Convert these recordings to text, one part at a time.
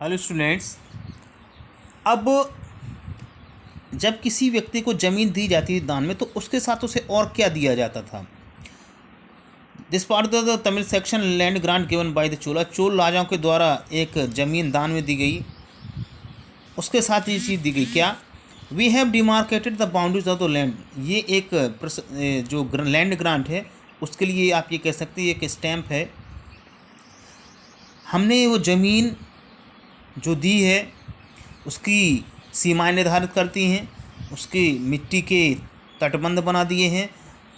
Hello students. अब जब किसी व्यक्ति को ज़मीन दी जाती थी दान में, तो उसके साथ उसे और क्या दिया जाता था। This part of the Tamil section land grant given by the Chola राजाओं के द्वारा एक ज़मीन दान में दी गई। उसके साथ ये चीज़ दी गई क्या, we have demarcated the boundaries of the land. ये एक जो लैंड ग्रांट है उसके लिए आप ये कह सकते हैं एक स्टैम्प है। हमने वो ज़मीन जो दी है उसकी सीमाएं निर्धारित करती हैं, उसकी मिट्टी के तटबंध बना दिए हैं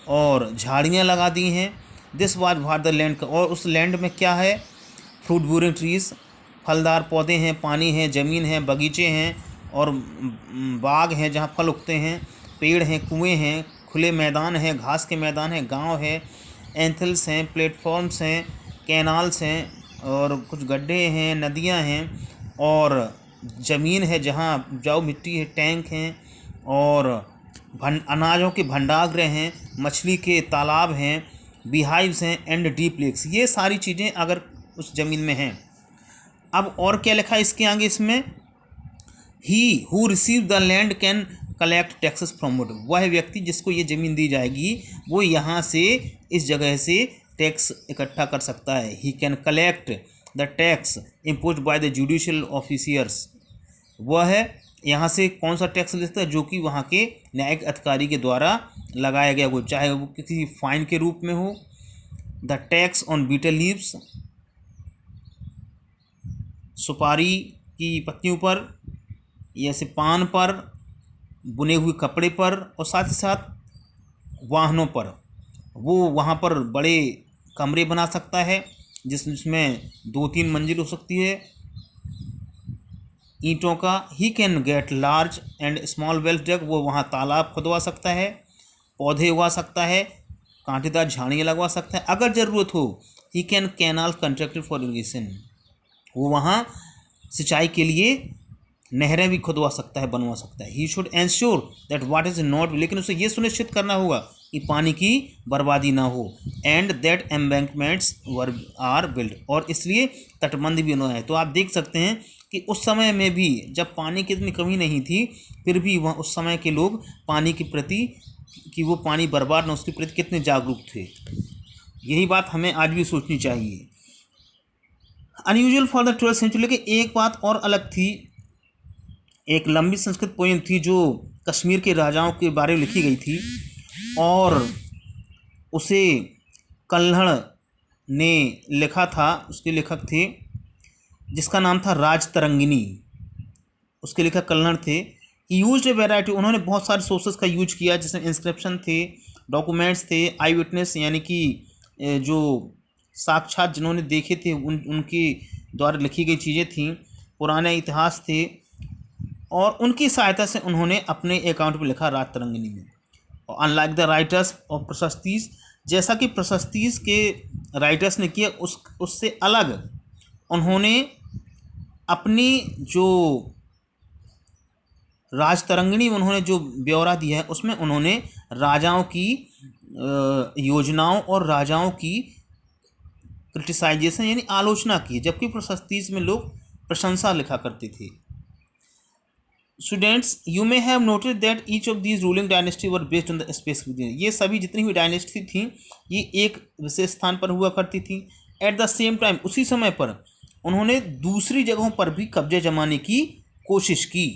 और झाड़ियाँ लगा दी हैं। This was what the land, और उस लैंड में क्या है, फ्रूट ब्यूरिंग ट्रीज, फलदार पौधे हैं, पानी है, ज़मीन है, बगीचे हैं और बाग हैं जहाँ फल उगते हैं, पेड़ हैं, कुएँ हैं, खुले मैदान हैं, घास के मैदान हैं, गांव है, एंथल्स हैं, प्लेटफॉर्म्स हैं, कैनाल्स हैं और कुछ गड्ढे हैं, नदियाँ हैं और ज़मीन है जहाँ उपजाऊ मिट्टी है, टैंक हैं और अनाजों के भंडारगृह हैं, मछली के तालाब हैं, बीहाइव्स हैं एंड डीप लेक्स। ये सारी चीज़ें अगर उस ज़मीन में हैं। अब और क्या लिखा है इसके आगे, इसमें he who receive the land can collect taxes from it. वह व्यक्ति जिसको ये ज़मीन दी जाएगी वो यहाँ से, इस जगह से टैक्स इकट्ठा कर सकता है। He can collect the tax impose by the judicial officers. वह है यहाँ से कौन सा टैक्स ले सकता है, जो कि वहाँ के न्यायिक अधिकारी के द्वारा लगाया गया हो, चाहे वो किसी फाइन के रूप में हो। The tax on betel leaves, सुपारी की पत्तियों पर, जैसे पान पर, बुने हुए कपड़े पर और साथ ही साथ वाहनों पर। वो वहाँ पर बड़े कमरे बना सकता है जिसमें 2-3 मंजिल हो सकती है ईंटों का। He can get large and small well dug, वो वहाँ तालाब खुदवा सकता है, पौधे उगा सकता है, कांटेदार झाड़ियाँ लगवा सकता है। अगर ज़रूरत हो he can canal constructed for irrigation, वो वहाँ सिंचाई के लिए नहरें भी खुदवा सकता है, बनवा सकता है। He should ensure that what is not, लेकिन उसे ये सुनिश्चित करना होगा कि पानी की बर्बादी ना हो। And that embankments are build, और इसलिए तटबंध भी बना है। तो आप देख सकते हैं कि उस समय में भी जब पानी की इतनी कमी नहीं थी, फिर भी वहाँ उस समय के लोग पानी के प्रति, कि वो पानी बर्बाद ना उसके प्रति कितने जागरूक थे। यही बात हमें आज भी सोचनी चाहिए। Unusual for the 12th century. लेकिन एक बात और अलग थी, एक लंबी संस्कृत पोएम थी जो कश्मीर के राजाओं के बारे में लिखी गई थी और उसे कल्हड़ ने लिखा था। उसके लेखक थे जिसका नाम था राजतरंगिनी, उसके लेखक कल्हड़ थे। यूज्ड ए वैरायटी, उन्होंने बहुत सारे सोर्सेस का यूज किया जिसमें इंस्क्रिप्शन थे, डॉक्यूमेंट्स थे, आई विटनेस यानी कि जो साक्षात जिन्होंने देखे थे उनके द्वारा लिखी गई चीज़ें थीं, पुराने इतिहास थे और उनकी सहायता से उन्होंने अपने अकाउंट पर लिखा राजतरंगिनी में। और अनलाइक द राइटर्स ऑफ प्रशस्तीज, जैसा कि प्रशस्तीज के राइटर्स ने किया, उससे अलग उन्होंने अपनी जो राजतरंगिणी उन्होंने जो ब्यौरा दिया है उसमें उन्होंने राजाओं की योजनाओं और राजाओं की क्रिटिसाइजेशन यानी आलोचना की, जबकि प्रशस्तीज में लोग प्रशंसा लिखा करते थे। Students, you may have noted that each of these ruling dynasty were based on the specific. ये सभी जितनी भी डायनेस्टी थी ये एक विशेष स्थान पर हुआ करती थी। एट द सेम टाइम, उसी समय पर उन्होंने दूसरी जगहों पर भी कब्जे जमाने की कोशिश की।